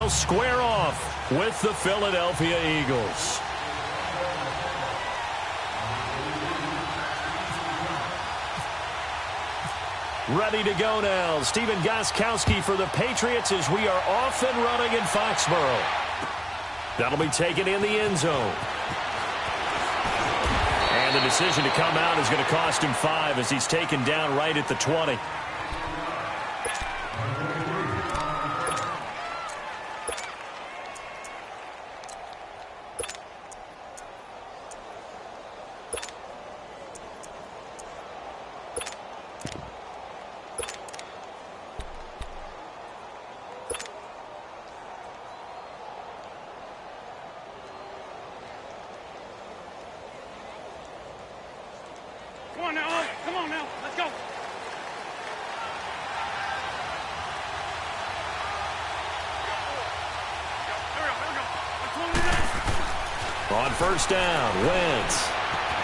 they'll square off with the Philadelphia Eagles. Ready to go now. Stephen Gostkowski for the Patriots as we are off and running in Foxborough. That'll be taken in the end zone. And the decision to come out is going to cost him 5 as he's taken down right at the 20. Come on now, let's go. On first down, Wentz.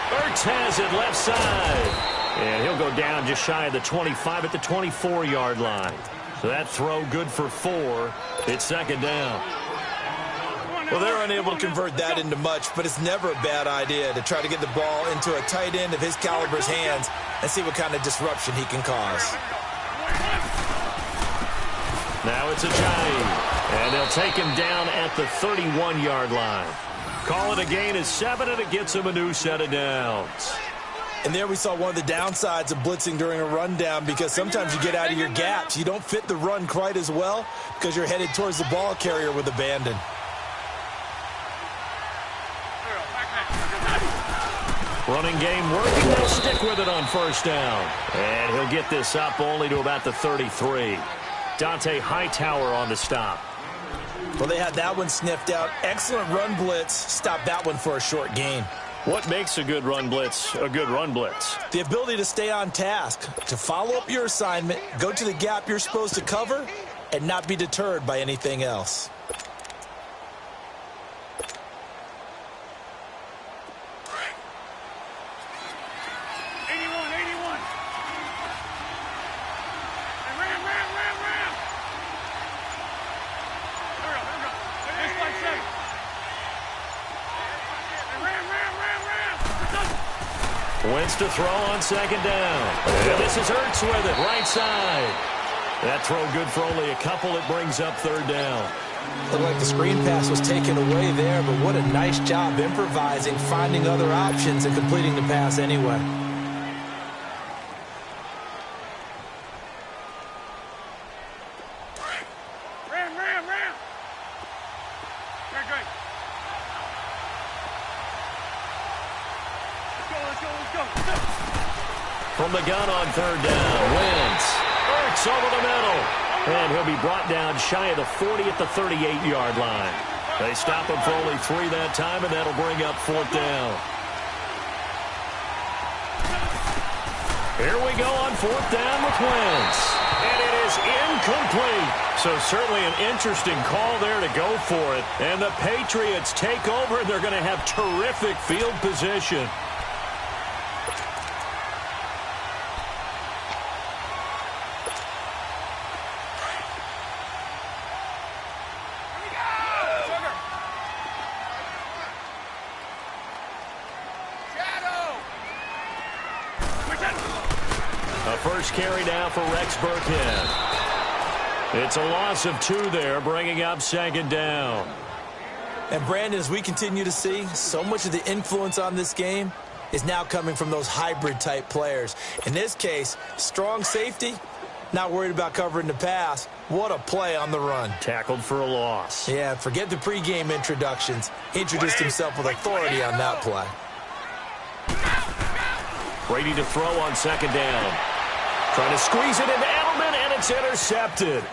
Ertz has it left side. And he'll go down just shy of the 25 at the 24-yard line. So that throw good for 4. It's second down. Well, they're unable to convert that into much, but it's never a bad idea to try to get the ball into a tight end of his caliber's hands and see what kind of disruption he can cause. Now it's Ajayi, and they'll take him down at the 31-yard line. Call it a gain of 7, and it gets him a new set of downs. And there we saw one of the downsides of blitzing during a rundown, because sometimes you get out of your gaps. You don't fit the run quite as well because you're headed towards the ball carrier with abandon. Running game working. They'll stick with it on first down. And he'll get this up only to about the 33. Dante Hightower on the stop. Well, they had that one sniffed out. Excellent run blitz. Stopped that one for a short gain. What makes a good run blitz a good run blitz? The ability to stay on task, to follow up your assignment, go to the gap you're supposed to cover, and not be deterred by anything else. Wentz to throw on second down. And this is Ertz with it, right side. That throw good for only a couple. It brings up third down. Looked like the screen pass was taken away there, but what a nice job improvising, finding other options, and completing the pass anyway. From the gun on third down, Wentz. Ertz over the middle. And he'll be brought down shy of the 40 at the 38-yard line. They stop him for only 3 that time, and that'll bring up fourth down. Here we go on fourth down with Wentz. And it is incomplete. So certainly an interesting call there to go for it. And the Patriots take over, and they're going to have terrific field position. First carry now for Rex Burkhead. It's a loss of 2 there, bringing up second down. And Brandon, as we continue to see, so much of the influence on this game is now coming from those hybrid-type players. In this case, strong safety, not worried about covering the pass. What a play on the run. Tackled for a loss. Yeah, forget the pregame introductions. He introduced himself with authority on that play. Brady to throw on second down. Trying to squeeze it into Edelman, and it's intercepted.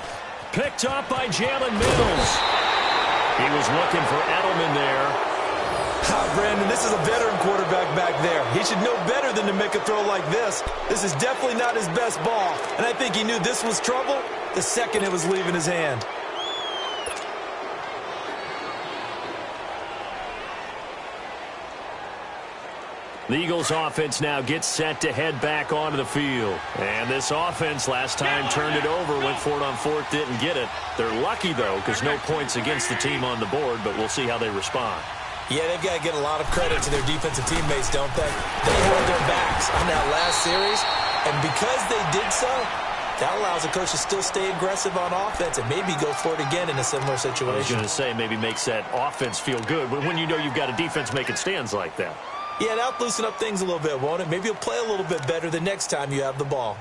Picked up by Jalen Mills. He was looking for Edelman there. Brandon, this is a veteran quarterback back there. He should know better than to make a throw like this. This is definitely not his best ball, and I think he knew this was trouble the second it was leaving his hand. The Eagles offense now gets set to head back onto the field. And this offense last time turned it over, went for it on fourth, didn't get it. They're lucky, though, because no points against the team on the board, but we'll see how they respond. Yeah, they've got to get a lot of credit to their defensive teammates, don't they? They held their backs on that last series, and because they did so, that allows the coach to still stay aggressive on offense and maybe go for it again in a similar situation. I was going to say, maybe makes that offense feel good, but when you know you've got a defense making stands like that. Yeah, that'll loosen up things a little bit, won't it? Maybe you'll play a little bit better the next time you have the ball.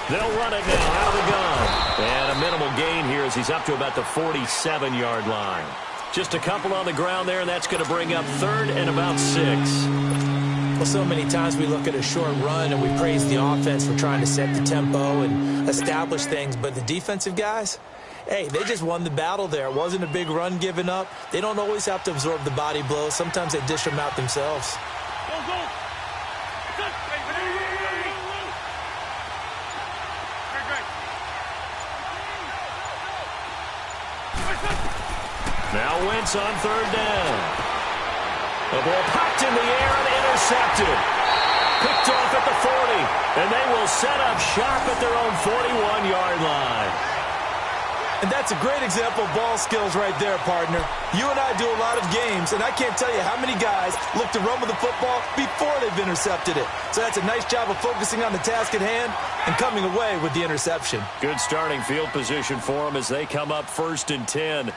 They'll run it now out of the gun. And a minimal gain here as he's up to about the 47-yard line. Just a couple on the ground there, and that's going to bring up third and about 6. Well, so many times we look at a short run and we praise the offense for trying to set the tempo and establish things, but the defensive guys, hey, they just won the battle there. It wasn't a big run given up. They don't always have to absorb the body blows. Sometimes they dish them out themselves. Now Wentz on third down. The ball popped in the air and intercepted. Picked off at the 40. And they will set up shop at their own 41-yard line. And that's a great example of ball skills right there, partner. You and I do a lot of games, and I can't tell you how many guys look to run with the football before they've intercepted it. So that's a nice job of focusing on the task at hand and coming away with the interception. Good starting field position for them as they come up 1st and 10.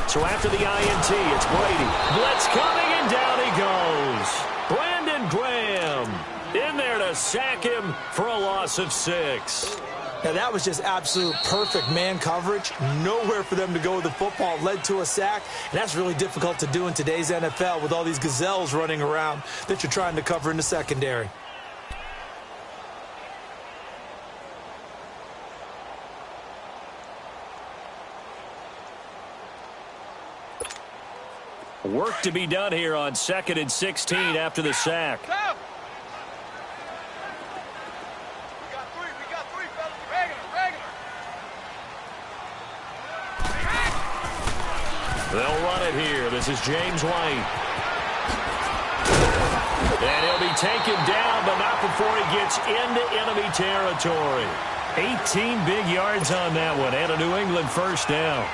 So after the INT, it's Brady. Blitz coming, and down he goes. Brandon Graham in there to sack him for a loss of 6. Now, that was just absolute perfect man coverage. Nowhere for them to go with the football. Led to a sack, and that's really difficult to do in today's NFL with all these gazelles running around that you're trying to cover in the secondary. Work to be done here on 2nd and 16 after the sack. They'll run it here. This is James White. And he'll be taken down, but not before he gets into enemy territory. 18 big yards on that one, and a New England first down.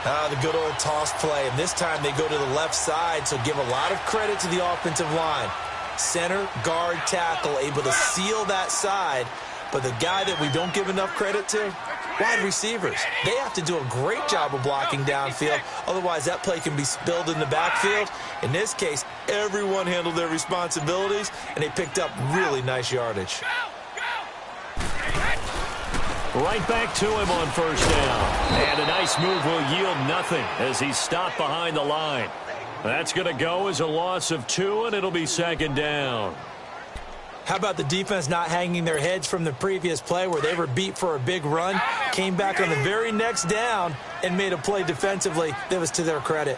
The good old toss play, and this time they go to the left side, so give a lot of credit to the offensive line. Center, guard, tackle, able to seal that side, but the guy that we don't give enough credit to, wide receivers. They have to do a great job of blocking downfield, otherwise that play can be spilled in the backfield. In this case, everyone handled their responsibilities, and they picked up really nice yardage. Right back to him on first down. And a nice move will yield nothing as he's stopped behind the line. That's going to go as a loss of 2, and it'll be 2nd down. How about the defense not hanging their heads from the previous play where they were beat for a big run, came back on the very next down, and made a play defensively that was to their credit.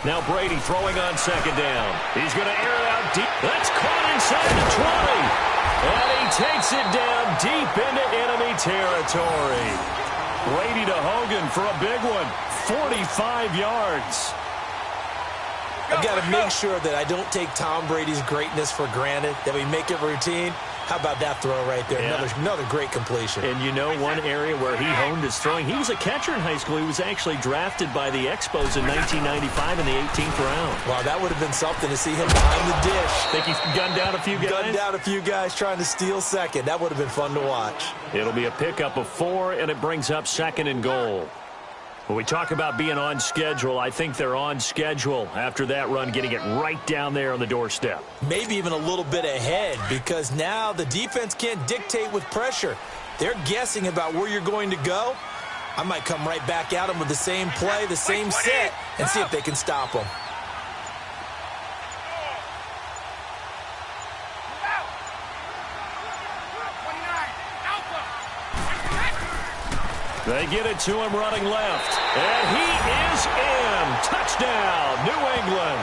Now Brady throwing on 2nd down. He's going to air it out deep. That's caught inside the 20. And he takes it down deep into enemy territory. Brady to Hogan for a big one. 45 yards. I've got to make sure that I don't take Tom Brady's greatness for granted, that we make it routine. How about that throw right there? Yeah. Another great completion. And you know one area where he honed his throwing, he was a catcher in high school. He was actually drafted by the Expos in 1995 in the 18th round. Wow, that would have been something to see him behind the dish. Think he gunned down a few guys? Gunned down a few guys trying to steal second. That would have been fun to watch. It'll be a pickup of 4, and it brings up 2nd and goal. When we talk about being on schedule, I think they're on schedule after that run, getting it right down there on the doorstep. Maybe even a little bit ahead, because now the defense can't dictate with pressure. They're guessing about where you're going to go. I might come right back at them with the same play, the same set, and see if they can stop them. They get it to him running left. And he is in. Touchdown, New England.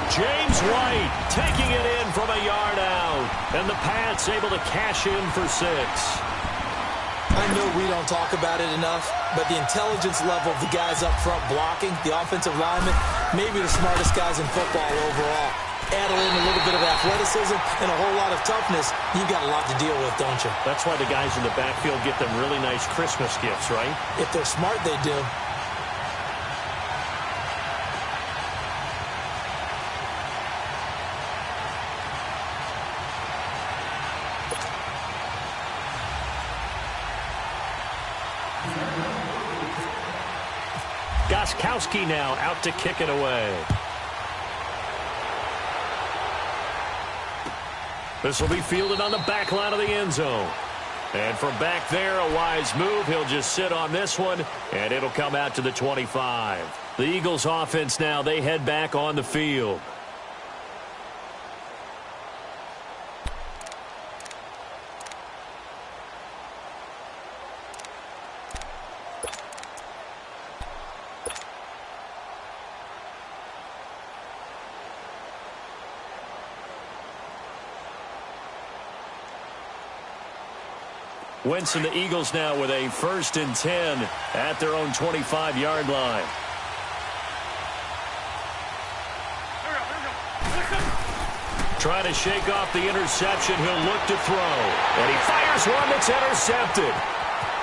James White taking it in from a yard out. And the Pats able to cash in for 6. I know we don't talk about it enough, but the intelligence level of the guys up front blocking, the offensive linemen, maybe the smartest guys in football overall. Add in a little bit of athleticism and a whole lot of toughness, you've got a lot to deal with, don't you? That's why the guys in the backfield get them really nice Christmas gifts, right? If they're smart, they do. Gostkowski now out to kick it away. This will be fielded on the back line of the end zone. And from back there, a wise move. He'll just sit on this one, and it'll come out to the 25. The Eagles offense now, they head back on the field. Wentz and the Eagles now with a 1st and 10 at their own 25-yard line. Trying to shake off the interception. He'll look to throw. And he fires one that's intercepted.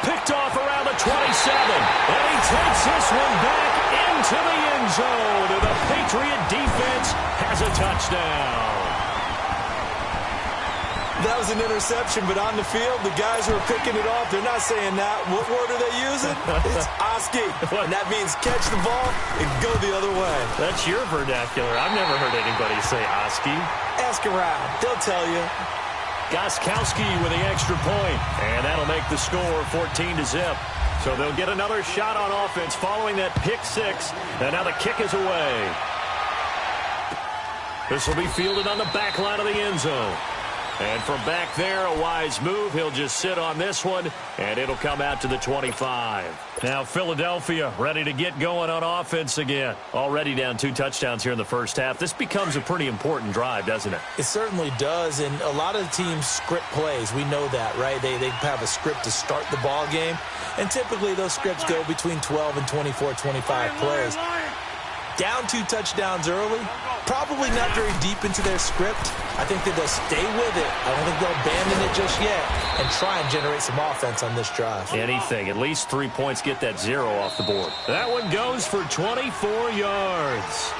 Picked off around the 27. And he takes this one back into the end zone. And the Patriot defense has a touchdown. That was an interception, but on the field, the guys who are picking it off, they're not saying that. What word are they using? It's Oski. And that means catch the ball and go the other way. That's your vernacular. I've never heard anybody say Oski. Ask around. They'll tell you. Gostkowski with the extra point, and that'll make the score 14-0. So they'll get another shot on offense following that pick 6, and now the kick is away. This will be fielded on the back line of the end zone. And from back there, a wise move. He'll just sit on this one, and it'll come out to the 25. Now Philadelphia ready to get going on offense again. Already down 2 touchdowns here in the first half. This becomes a pretty important drive, doesn't it? It certainly does, and a lot of the teams script plays. We know that, right? They have a script to start the ball game, and typically those scripts go between 12 and 24, 25 plays. Down 2 touchdowns early, probably not very deep into their script. I think that they'll stay with it. I don't think they'll abandon it just yet and try and generate some offense on this drive. Anything. At least 3 points, get that 0 off the board. That one goes for 24 yards.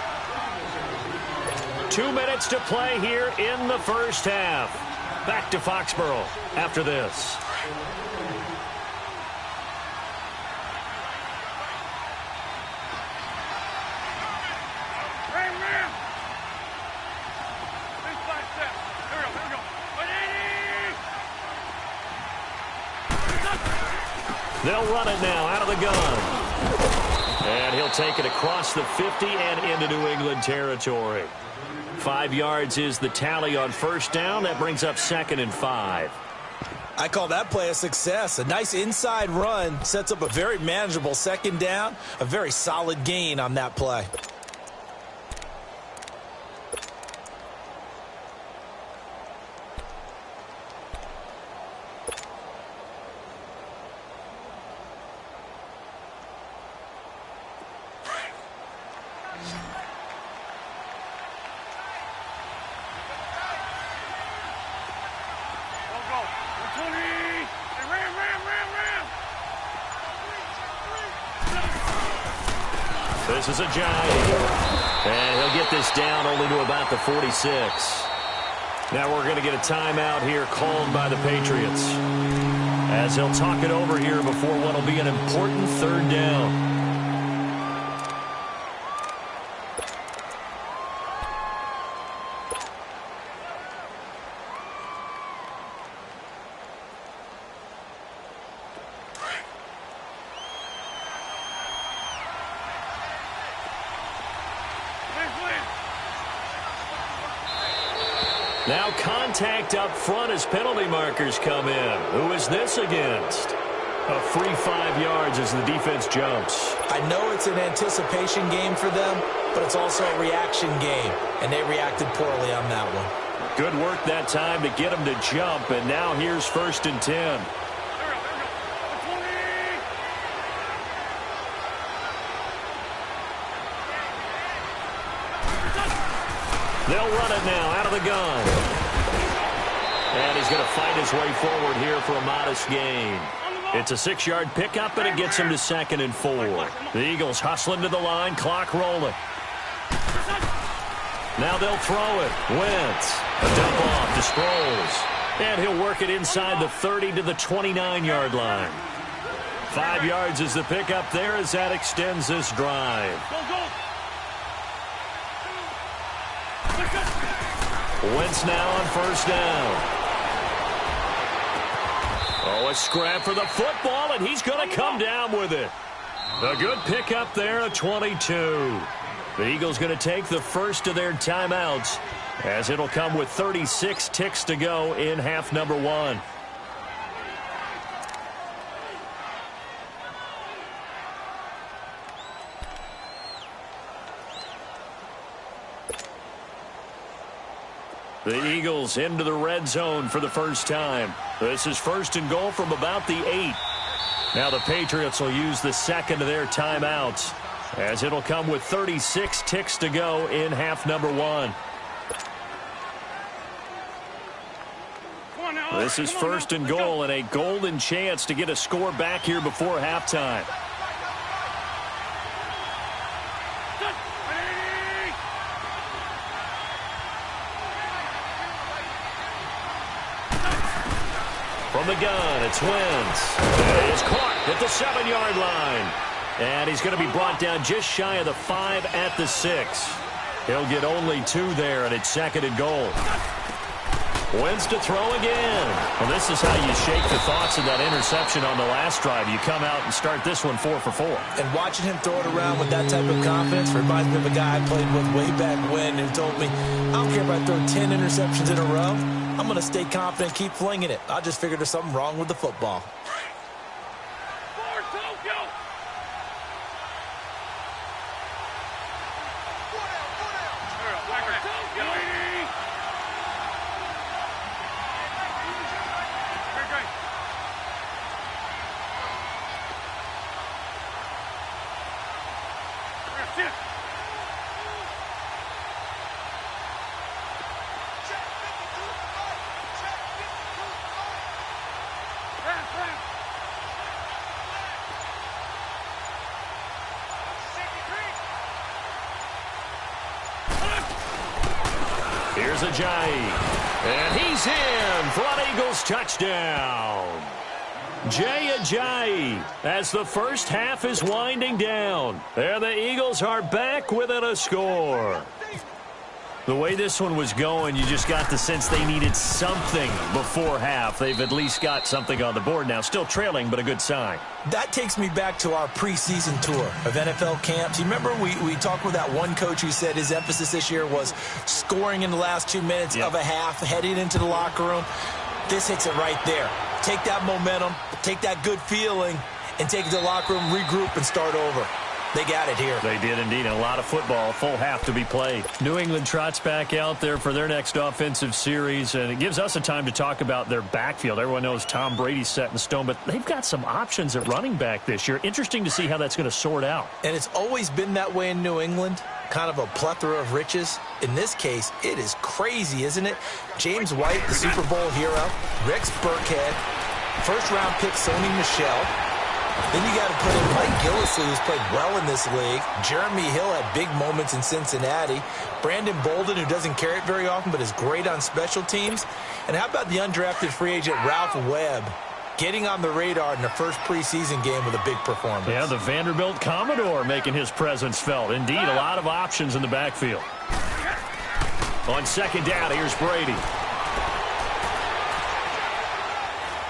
2 minutes to play here in the first half. Back to Foxborough after this. They'll run it now out of the gun. And he'll take it across the 50 and into New England territory. 5 yards is the tally on first down. That brings up 2nd and 5. I call that play a success. A nice inside run sets up a very manageable 2nd down. A very solid gain on that play. This is a giant. And he'll get this down only to about the 46. Now we're going to get a timeout here called by the Patriots, as they'll talk it over here before what will be an important 3rd down. Now contact up front as penalty markers come in. Who is this against? A free 5 yards as the defense jumps. I know it's an anticipation game for them, but it's also a reaction game, and they reacted poorly on that one. Good work that time to get them to jump, and now here's 1st and 10. They'll run it now out of the gun. And he's going to fight his way forward here for a modest gain. It's a 6-yard pickup, and it gets him to 2nd and 4. The Eagles hustling to the line, clock rolling. Now they'll throw it. Wentz. A dump off to Sproles. And he'll work it inside the 30 to the 29-yard line. 5 yards is the pickup there as that extends this drive. Wentz now on 1st down. Oh, a scrap for the football, and he's going to come down with it. A good pickup there at 22. The Eagles going to take the first of their timeouts as it'll come with 36 ticks to go in half number 1. The Eagles into the red zone for the first time. This is 1st and goal from about the 8. Now the Patriots will use the second of their timeouts as it'll come with 36 ticks to go in half number 1. This is 1st and goal and a golden chance to get a score back here before halftime. From the gun, it's Wentz. He's caught at the 7-yard line. And he's going to be brought down just shy of the 5 at the 6. He'll get only 2 there, and it's 2nd and goal. Wentz to throw again. Well, this is how you shake the thoughts of that interception on the last drive. You come out and start this one 4 for 4. And watching him throw it around with that type of confidence reminds me of a guy I played with way back when who told me, I don't care if I throw 10 interceptions in a row. I'm going to stay confident, keep flinging it. I just figured there's something wrong with the football. Here's Ajayi, and he's in for an Eagles touchdown. Jay Ajayi as the first half is winding down. There the Eagles are back within a score. The way this one was going, you just got the sense they needed something before half. They've at least got something on the board now. Still trailing, but a good sign. That takes me back to our preseason tour of NFL camps. You remember we talked with that one coach who said his emphasis this year was scoring in the last 2 minutes of a half, heading into the locker room. This hits it right there. Take that momentum, take that good feeling, and take it to the locker room, regroup, and start over. They got it here. They did indeed. A lot of football, full half to be played. New England trots back out there for their next offensive series, and it gives us a time to talk about their backfield. Everyone knows Tom Brady's set in stone, but they've got some options at running back this year. Interesting to see how that's going to sort out. And it's always been that way in New England, kind of a plethora of riches. In this case, it is crazy, isn't it? James White, the Super Bowl hero, Rex Burkhead, first-round pick Sony Michel. Then you got to put in Mike Gillislee, who's played well in this league. Jeremy Hill had big moments in Cincinnati. Brandon Bolden, who doesn't carry it very often, but is great on special teams. And how about the undrafted free agent Ralph Webb, getting on the radar in the first preseason game with a big performance? Yeah, the Vanderbilt Commodore making his presence felt. Indeed, a lot of options in the backfield. On second down, here's Brady.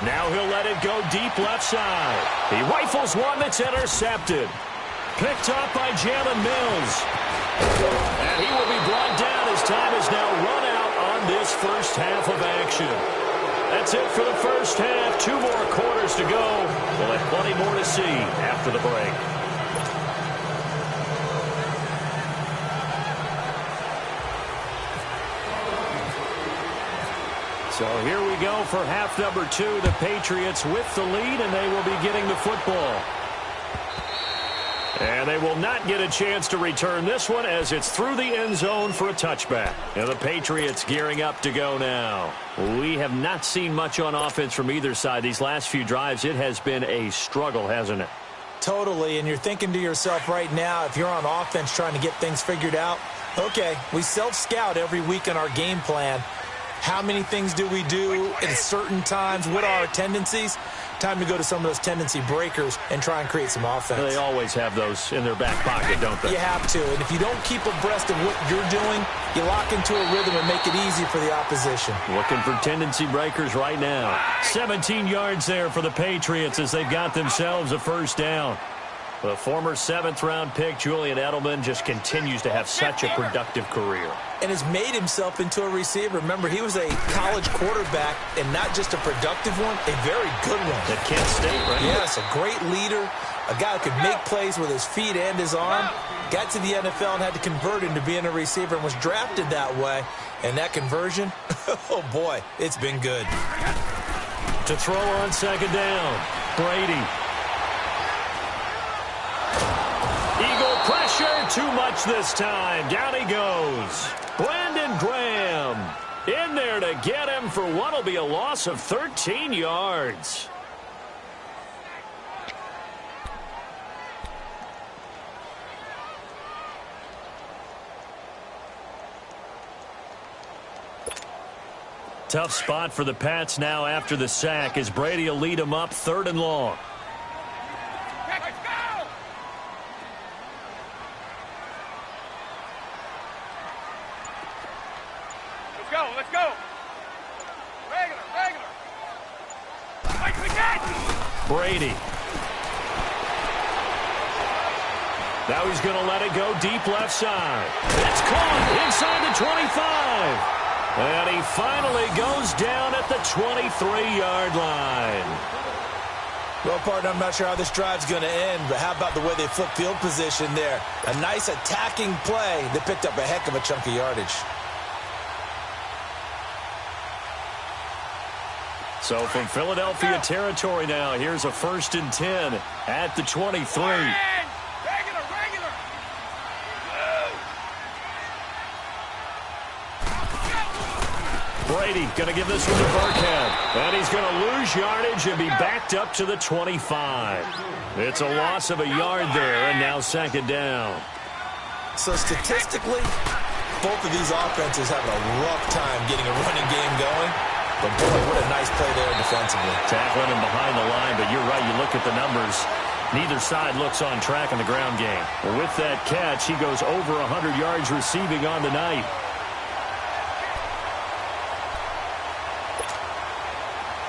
Now he'll let it go deep left side. He rifles one that's intercepted. Picked up by Jalen Mills. And he will be brought down as time is now run out on this first first half of action. That's it for the first half. 2 more quarters to go. We'll have plenty more to see after the break. So here we go for half number 2. The Patriots with the lead, and they will be getting the football. And they will not get a chance to return this one as it's through the end zone for a touchback. And the Patriots gearing up to go now. We have not seen much on offense from either side. These last few drives, it has been a struggle, hasn't it? Totally, and you're thinking to yourself right now, if you're on offense trying to get things figured out, okay, we self-scout every week in our game plan. How many things do we do at certain times? What are our tendencies? Time to go to some of those tendency breakers and try and create some offense. They always have those in their back pocket, don't they? You have to. And if you don't keep abreast of what you're doing, you lock into a rhythm and make it easy for the opposition. Looking for tendency breakers right now. 17 yards there for the Patriots as they've got themselves a first down. The former 7th-round pick, Julian Edelman, just continues to have such a productive career. And has made himself into a receiver. Remember, he was a college quarterback, and not just a productive one, a very good one. At Kent State, right? Yes, a great leader, a guy who could make plays with his feet and his arm. Got to the NFL and had to convert into being a receiver and was drafted that way. And that conversion, oh boy, it's been good. To throw on second down, Brady. Eagle pressure, too much this time. Down he goes. Brandon Graham in there to get him for what will be a loss of 13 yards. Tough spot for the Pats now after the sack as Brady will lead them up 3rd and long. Let's go. Regular. Brady. Now he's going to let it go deep left side. That's caught inside the 25. And he finally goes down at the 23-yard line. Well, partner, I'm not sure how this drive's going to end, but how about the way they flip field position there? A nice attacking play. They picked up a heck of a chunk of yardage. So from Philadelphia territory now, here's a 1st and 10 at the 23. Brady going to give this one to Burkhead. And he's going to lose yardage and be backed up to the 25. It's a loss of a yard there, and now 2nd down. So statistically, both of these offenses having a rough time getting a running game going. But, boy, what a nice play there defensively. Tackling him behind the line, but you're right. You look at the numbers. Neither side looks on track in the ground game. With that catch, he goes over 100 yards receiving on the night.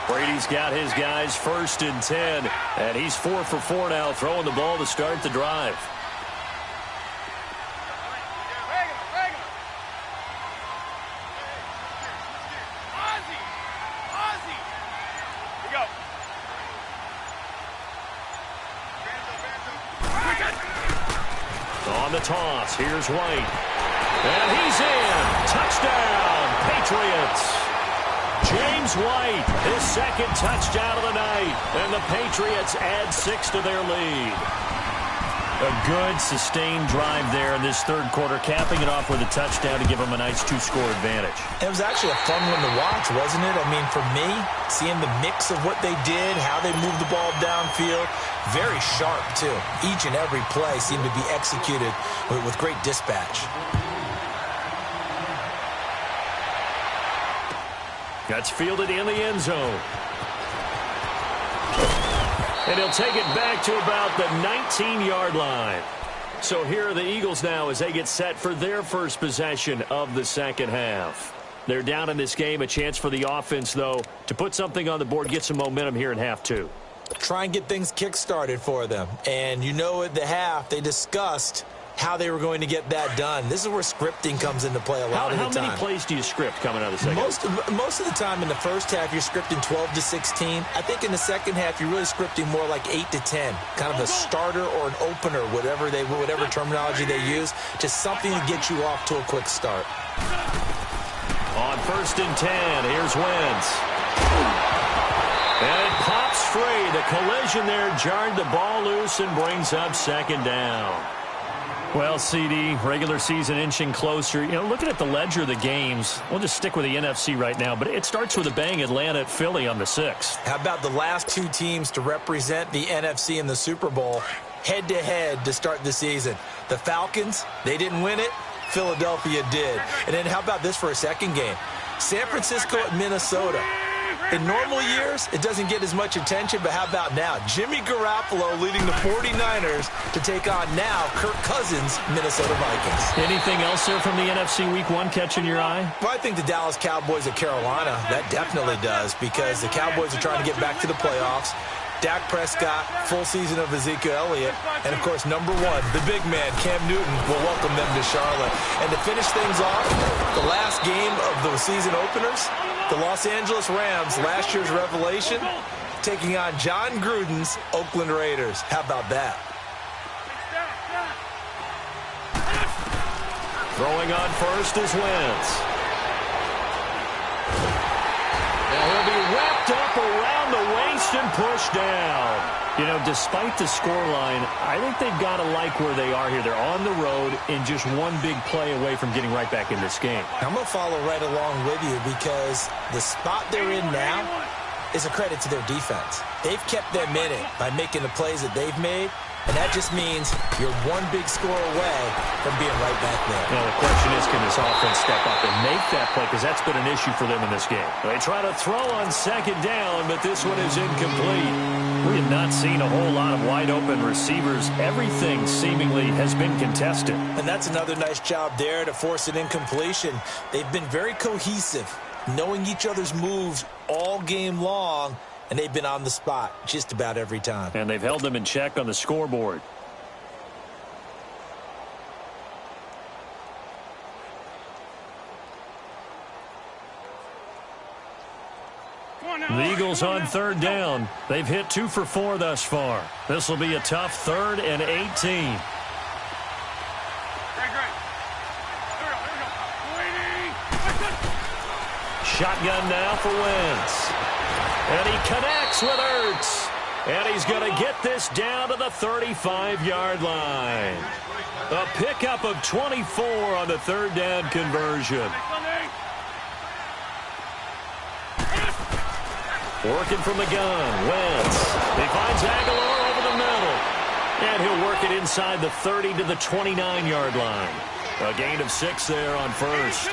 Brady's got his guys 1st and 10, and he's 4 for 4 now, throwing the ball to start the drive. On the toss, here's White. And he's in. Touchdown, Patriots. James White, his 2nd touchdown of the night. And the Patriots add 6 to their lead. A good, sustained drive there in this 3rd quarter, capping it off with a touchdown to give them a nice 2-score advantage. It was actually a fun one to watch, wasn't it? I mean, for me, seeing the mix of what they did, how they moved the ball downfield, very sharp, too. Each and every play seemed to be executed with great dispatch. That's fielded in the end zone. And he'll take it back to about the 19-yard line. So here are the Eagles now as they get set for their first possession of the 2nd half. They're down in this game. A chance for the offense, though, to put something on the board, get some momentum here in half 2. Try and get things kick-started for them. And you know at the half they discussed how they were going to get that done. This is where scripting comes into play a lot of the time. How many plays do you script coming out of the second? Most of the time in the first half, you're scripting 12 to 16. I think in the second half, you're really scripting more like 8 to 10, kind of a starter or an opener, whatever terminology they use, just something to get you off to a quick start. On 1st and 10, here's Wentz. And it pops free. The collision there jarred the ball loose and brings up 2nd down. Well, CD, regular season inching closer. You know, looking at the ledger of the games, we'll just stick with the NFC right now, but it starts with a bang. Atlanta at Philly on the 6th. How about the last two teams to represent the NFC in the Super Bowl head-to-head to start the season? The Falcons, they didn't win it. Philadelphia did. And then how about this for a second game? San Francisco at Minnesota. In normal years, it doesn't get as much attention, but how about now? Jimmy Garoppolo leading the 49ers to take on now Kirk Cousins' Minnesota Vikings. Anything else there from the NFC Week 1 catching your eye? Well, I think the Dallas Cowboys at Carolina, that definitely does, because the Cowboys are trying to get back to the playoffs. Dak Prescott, full season of Ezekiel Elliott, and, of course, number 1, the big man, Cam Newton, will welcome them to Charlotte. And to finish things off, the last game of the season openers, the Los Angeles Rams, last year's revelation, taking on John Gruden's Oakland Raiders. How about that? Throwing on 1st is Wentz. And he'll be wrapped up around the waist and pushed down. You know, despite the scoreline, I think they've got to like where they are here. They're on the road and just one big play away from getting right back in this game. I'm going to follow right along with you because the spot they're in now is a credit to their defense. They've kept them in it by making the plays that they've made, and that just means you're one big score away from being right back there. Now, the question is, can this offense step up and make that play? Because that's been an issue for them in this game. They try to throw on 2nd down, but this one is incomplete. We have not seen a whole lot of wide-open receivers. Everything seemingly has been contested. And that's another nice job there to force an incompletion. They've been very cohesive, knowing each other's moves all game long, and they've been on the spot just about every time. And they've held them in check on the scoreboard. The Eagles on 3rd down. They've hit 2 for 4 thus far. This will be a tough 3rd and 18. Shotgun now for Wentz. And he connects with Ertz. And he's going to get this down to the 35-yard line. A pickup of 24 on the 3rd down conversion. Working from the gun, Wentz. He finds Aguilar over the middle. And he'll work it inside the 30 to the 29-yard line. A gain of 6 there on 1st.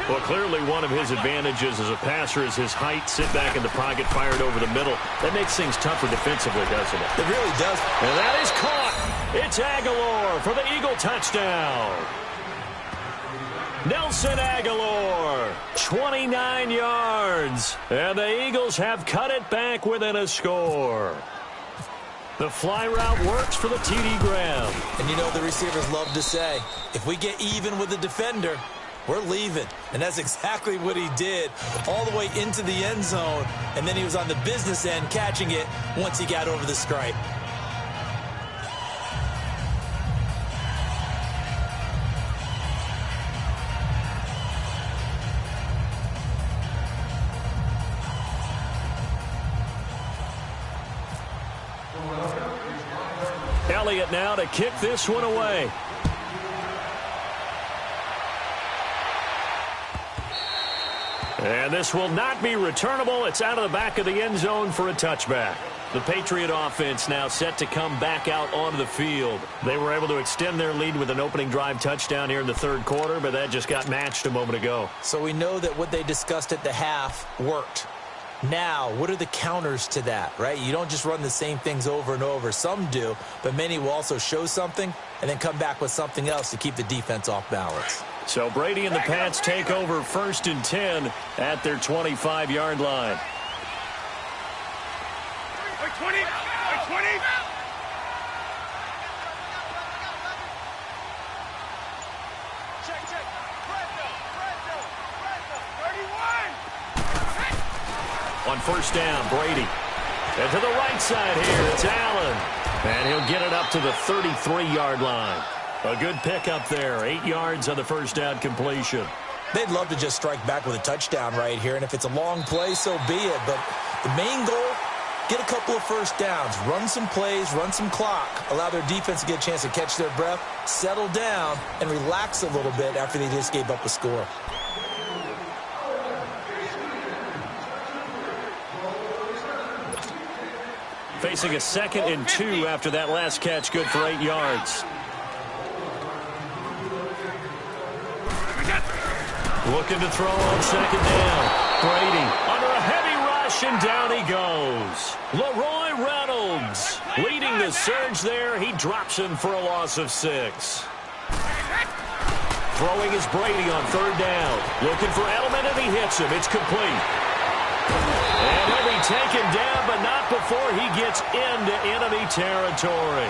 Well, clearly one of his advantages as a passer is his height. Sit back in the pocket, fired over the middle. That makes things tougher defensively, doesn't it? It really does. And that is caught. It's Aguilar for the Eagle touchdown. Nelson Aguilar, 29 yards. And the Eagles have cut it back within a score. The fly route works for the TD grab. And you know the receivers love to say, if we get even with the defender, we're leaving. And that's exactly what he did all the way into the end zone. And then he was on the business end catching it once he got over the stripe. Elliott now to kick this one away. And this will not be returnable. It's out of the back of the end zone for a touchback. The Patriot offense now set to come back out onto the field. They were able to extend their lead with an opening drive touchdown here in the 3rd quarter, but that just got matched a moment ago. So we know that what they discussed at the half worked. Now, what are the counters to that, right? You don't just run the same things over and over. Some do, but many will also show something and then come back with something else to keep the defense off balance. So Brady and the Pats take over 1st and 10 at their 25-yard line. 20. On first down, Brady. And to the right side here, it's Allen. And he'll get it up to the 33-yard line. A good pickup there, 8 yards on the first down completion. They'd love to just strike back with a touchdown right here, and if it's a long play, so be it. But the main goal, get a couple of first downs, run some plays, run some clock, allow their defense to get a chance to catch their breath, settle down, and relax a little bit after they just gave up a score. Facing a 2nd and 2 after that last catch, good for 8 yards. Looking to throw on 2nd down. Brady under a heavy rush, and down he goes. Leroy Reynolds leading the surge there. He drops him for a loss of 6. Throwing is Brady on 3rd down. Looking for Edelman, and he hits him. It's complete. And he'll be taken down, but not before he gets into enemy territory.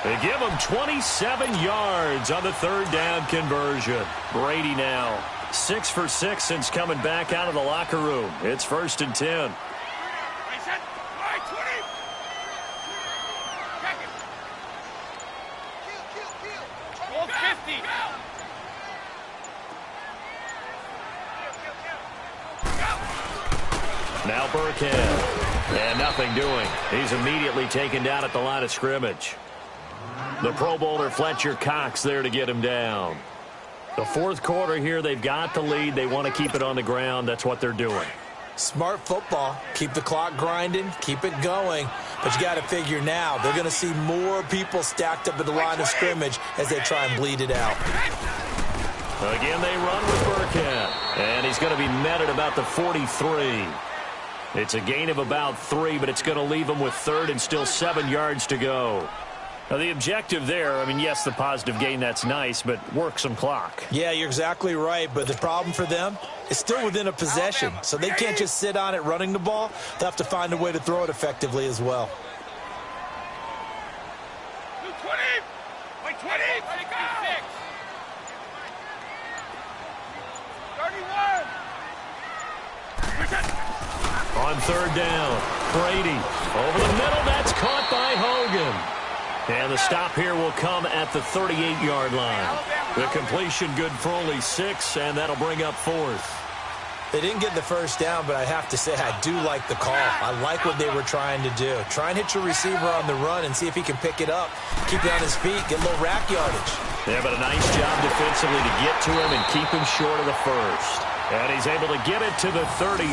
They give him 27 yards on the 3rd down conversion. Brady now 6 for 6 since coming back out of the locker room. It's 1st and 10. Now Burkhead. And nothing doing. He's immediately taken down at the line of scrimmage. The Pro Bowler Fletcher Cox there to get him down. The 4th quarter here, they've got the lead. They want to keep it on the ground. That's what they're doing. Smart football. Keep the clock grinding. Keep it going. But you got to figure now, they're going to see more people stacked up at the line of scrimmage as they try and bleed it out. Again, they run with Burkhead. And he's going to be met at about the 43. It's a gain of about 3, but it's going to leave him with 3rd and still 7 yards to go. Now, the objective there, I mean, yes, the positive gain, that's nice, but work some clock. Yeah, you're exactly right, but the problem for them is still within a possession, so they can't just sit on it running the ball. They'll have to find a way to throw it effectively as well. 20, 26. 31. On 3rd down, Brady over the middle. That's caught by Hogan. And the stop here will come at the 38-yard line. The completion good for only 6, and that'll bring up 4th. They didn't get the first down, but I have to say I do like the call. I like what they were trying to do. Try and hit your receiver on the run and see if he can pick it up. Keep it on his feet, get a little rack yardage. Yeah, but a nice job defensively to get to him and keep him short of the first. And he's able to get it to the 33.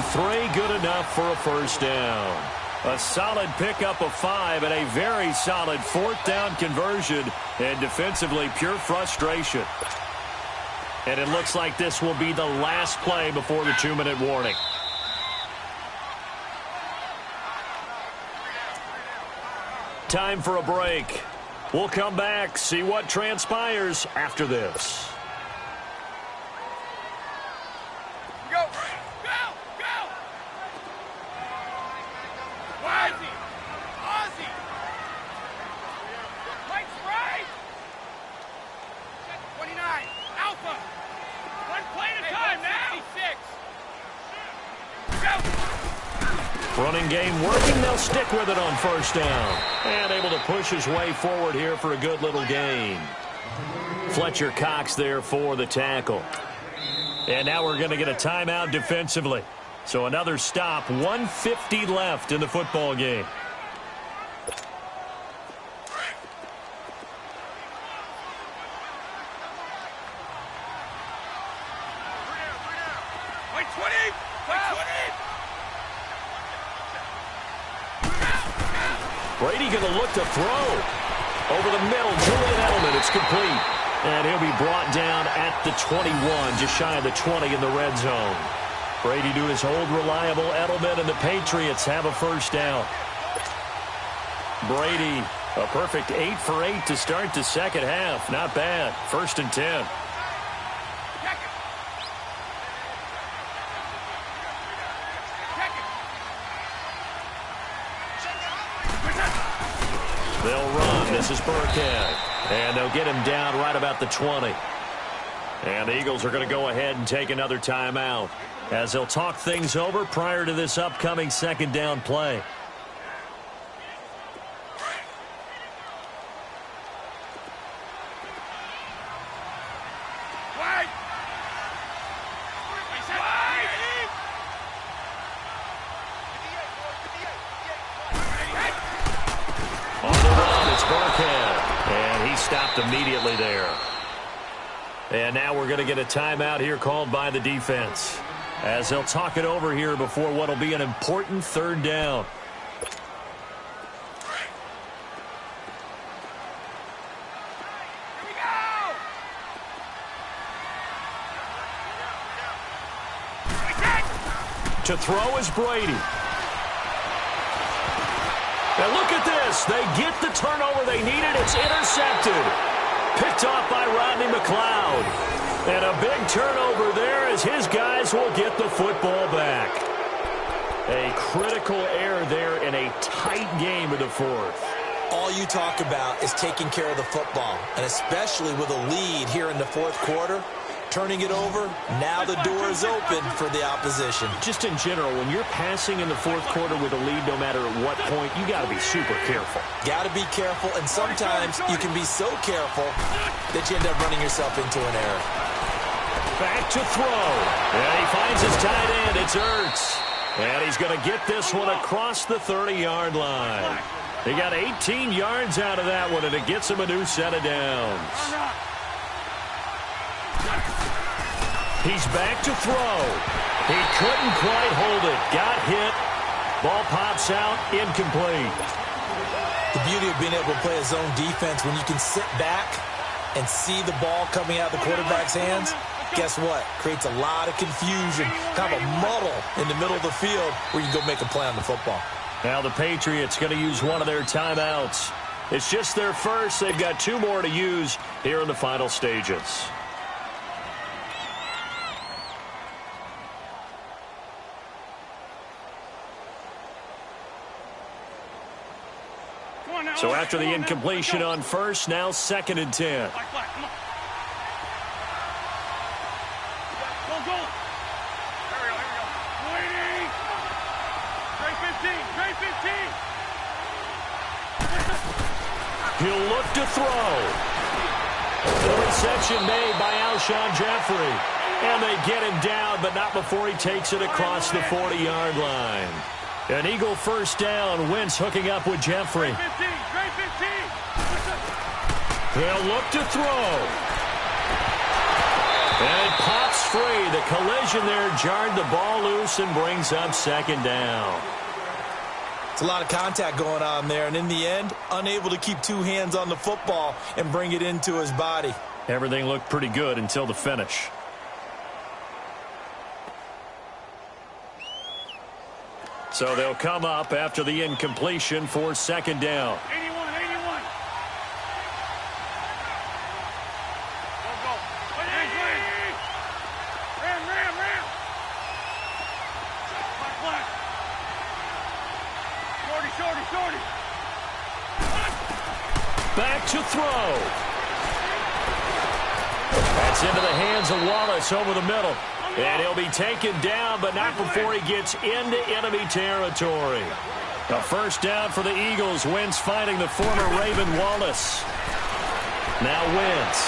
Good enough for a first down. A solid pickup of 5 and a very solid 4th down conversion. And defensively, pure frustration. And it looks like this will be the last play before the 2-minute warning. Time for a break. We'll come back, see what transpires after this. Running game working. They'll stick with it on first down. And able to push his way forward here for a good little gain. Fletcher Cox there for the tackle. And now we're going to get a timeout defensively. So another stop. 1:50 left in the football game. Brady going to look to throw. Over the middle, Julian Edelman. It's complete. And he'll be brought down at the 21, just shy of the 20 in the red zone. Brady to his old reliable Edelman, and the Patriots have a first down. Brady, a perfect 8 for 8 to start the second half. Not bad. 1st and 10. They'll run. This is Burkhead. And they'll get him down right about the 20. And the Eagles are going to go ahead and take another timeout. as they'll talk things over prior to this upcoming second down play. On the run, it's Broadcast, and he stopped immediately there. And now we're going to get a timeout here called by the defense, as they'll talk it over here before what will be an important third down. To throw is Brady. And look at this. They get the turnover they needed. It's intercepted. Picked off by Rodney McLeod. And a big turnover there as his guys will get the football back. A critical error there in a tight game in the fourth. All you talk about is taking care of the football, and especially with a lead here in the fourth quarter. Turning it over, now the door is open for the opposition. Just in general, when you're passing in the fourth quarter with a lead, no matter at what point, you got to be super careful. Got to be careful, and sometimes you can be so careful that you end up running yourself into an error. Back to throw. And he finds his tight end. It's Ertz. And he's going to get this one across the 30-yard line. He got 18 yards out of that one, and it gets him a new set of downs. He's back to throw. He couldn't quite hold it. Got hit. Ball pops out. Incomplete. The beauty of being able to play a zone defense when you can sit back and see the ball coming out of the quarterback's hands, guess what? Creates a lot of confusion, kind of a muddle in the middle of the field where you can go make a play on the football. Now the Patriots going to use one of their timeouts. It's just their first. They've got two more to use here in the final stages. So after the incompletion on first, now 2nd and 10. He'll look to throw. The reception made by Alshon Jeffrey. And they get him down, but not before he takes it across the 40-yard line. An Eagle first down. Wentz hooking up with Jeffrey. They'll look to throw. And it pops free. The collision there jarred the ball loose and brings up 2nd down. It's a lot of contact going on there, and in the end, unable to keep two hands on the football and bring it into his body. Everything looked pretty good until the finish. So they'll come up after the incompletion for 2nd down. 81. Go. Ram. Black. Shorty. Back to throw. That's into the hands of Wallace over the middle. And he'll be taken down, but not before he gets into enemy territory. A first down for the Eagles. Wentz finding the former Raven Wallace. Now Wentz.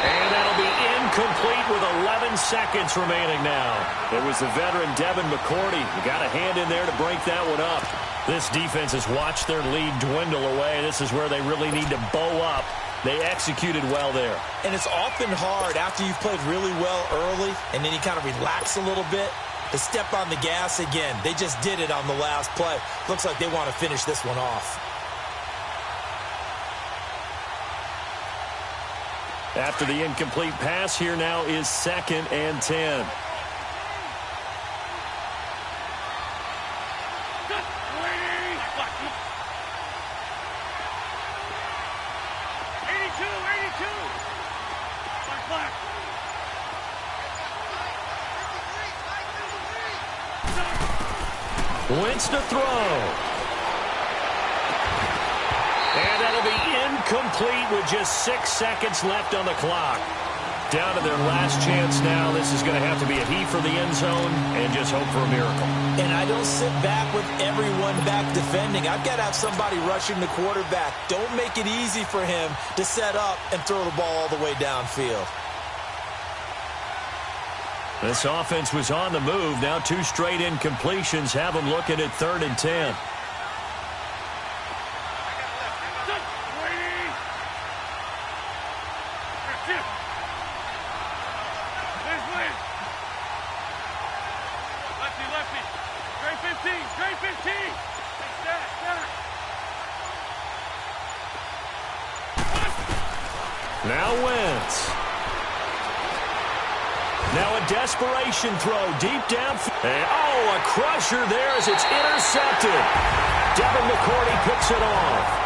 And that'll be incomplete with 11 seconds remaining now. It was the veteran Devin McCourty who got a hand in there to break that one up. This defense has watched their lead dwindle away. This is where they really need to bow up. They executed well there. And it's often hard after you've played really well early and then you kind of relax a little bit to step on the gas again. They just did it on the last play. Looks like they want to finish this one off. After the incomplete pass, here now is 2nd and 10. Wentz to throw. And that'll be incomplete with just 6 seconds left on the clock. Down to their last chance now. This is going to have to be a heave for the end zone and just hope for a miracle. And I don't sit back with everyone back defending. I've got to have somebody rushing the quarterback. Don't make it easy for him to set up and throw the ball all the way downfield. This offense was on the move. Now 2 straight incompletions have them looking at 3rd and 10. Now Wentz. Now a desperation throw deep down. Oh, a crusher there as it's intercepted. Devin McCourty picks it off.